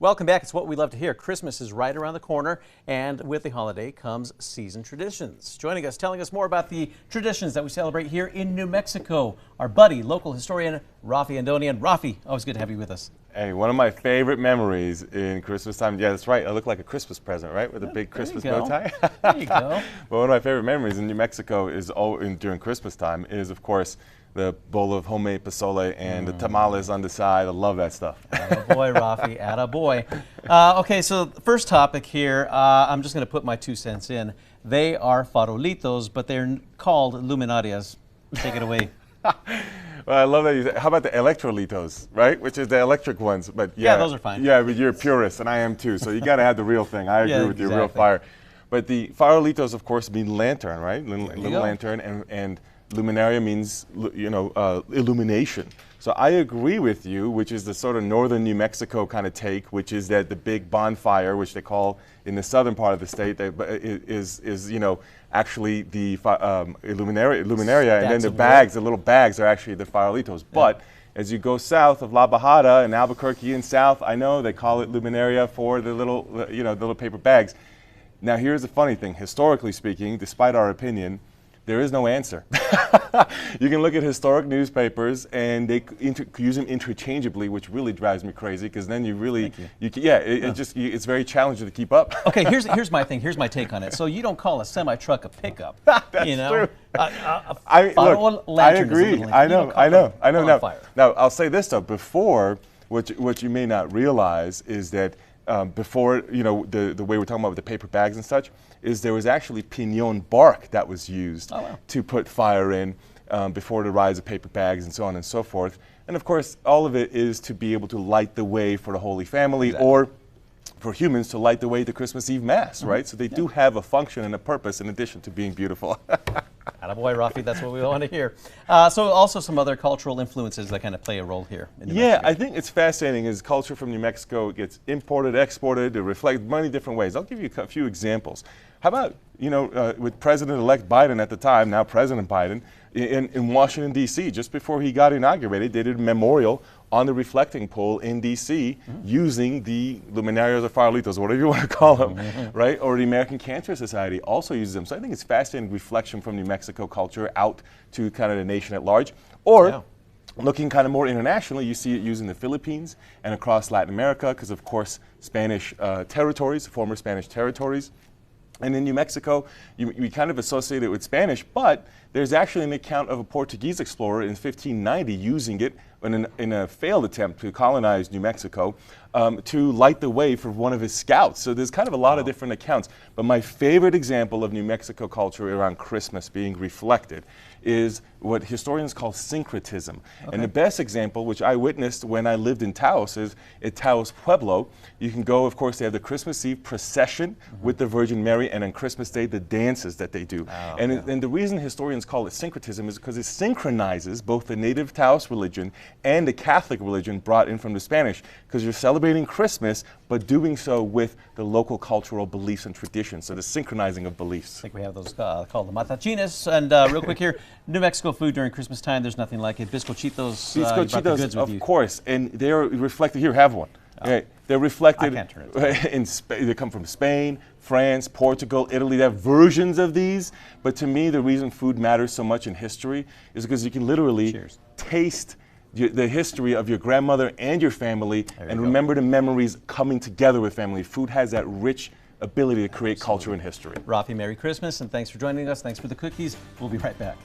Welcome back. It's what we love to hear. Christmas is right around the corner, and with the holiday comes season traditions. Joining us, telling us more about the traditions that we celebrate here in New Mexico, our buddy, local historian, Raffi Andonian. Raffi, always good to have you with us. Hey, one of my favorite memories in Christmas time, yeah, that's right, I look like a Christmas present, right, with a big Christmas bow tie? There you go. But one of my favorite memories in New Mexico is during Christmas time is, of course, the bowl of homemade pozole and the tamales on the side. I love that stuff. Attaboy, Raffi, attaboy. Okay, so the first topic here, I'm just going to put my 2 cents in. They are farolitos, but they're called luminarias. Take it away. Well, I love that you said, how about the electrolitos, right? Which is the electric ones, but yeah, those are fine. Yeah, but you're a purist, and I am too, so you got to have the real thing. I agree with you, real fire. But the farolitos, of course, mean lantern, right? Little lantern, and luminaria means, illumination. So I agree with you, which is the sort of northern New Mexico kind of take, which is that the big bonfire, which they call in the southern part of the state, is actually the luminaria, and then the bags, the little bags, are actually the farolitos. Yeah. But as you go south of La Bajada and Albuquerque and south, I know they call it luminaria for the little, the little paper bags. Now here's the funny thing: historically speaking, despite our opinion, there is no answer. You can look at historic newspapers and they use them interchangeably, which really drives me crazy, because then you really, it's very challenging to keep up. Okay, here's my thing. Here's my take on it. So you don't call a semi-truck a pickup. That's true. I agree. I know. Now, I'll say this though. Before, what you may not realize is that before, the way we're talking about with the paper bags and such, is there was actually pinon bark that was used to put fire in before the rise of paper bags and so on and so forth. And of course, all of it is to be able to light the way for the Holy Family, or for humans to light the way to Christmas Eve Mass, right? So they do have a function and a purpose in addition to being beautiful. Attaboy, Raffi, that's what we want to hear. So also some other cultural influences that kind of play a role here in New Mexico. I think it's fascinating as culture from New Mexico gets imported, exported, to reflect many different ways. I'll give you a few examples. How about, with President-elect Biden at the time, now President Biden, in Washington, D.C., just before he got inaugurated, they did a memorial on the reflecting pole in D.C. using the luminarias or farolitos, whatever you want to call them, right? Or the American Cancer Society also uses them. So I think it's fascinating reflection from New Mexico culture out to kind of the nation at large. Or looking kind of more internationally, you see it used in the Philippines and across Latin America, because of course Spanish territories, former Spanish territories. And in New Mexico, we kind of associate it with Spanish, but there's actually an account of a Portuguese explorer in 1590 using it in a failed attempt to colonize New Mexico to light the way for one of his scouts. So there's kind of a lot of different accounts. But my favorite example of New Mexico culture around Christmas being reflected is what historians call syncretism. And the best example, which I witnessed when I lived in Taos, is at Taos Pueblo. You can go, of course, they have the Christmas Eve procession with the Virgin Mary, and on Christmas Day, the dances that they do. And the reason historians call it syncretism is because it synchronizes both the native Taos religion and the Catholic religion brought in from the Spanish, because you're celebrating Christmas, but doing so with the local cultural beliefs and traditions. So the synchronizing of beliefs. I think we have those called the matachines. And real quick here, New Mexico food during Christmas time, there's nothing like it. Bizcochitos, Bizcochitos, of course, and they're reflected here. Have one. Okay. They're reflected in Spain. They come from Spain, France, Portugal, Italy. They have versions of these, but to me, the reason food matters so much in history is because you can literally taste the history of your grandmother and your family, and remember the memories coming together with family. Food has that rich ability to create culture and history. Raffi, Merry Christmas, and thanks for joining us. Thanks for the cookies. We'll be right back.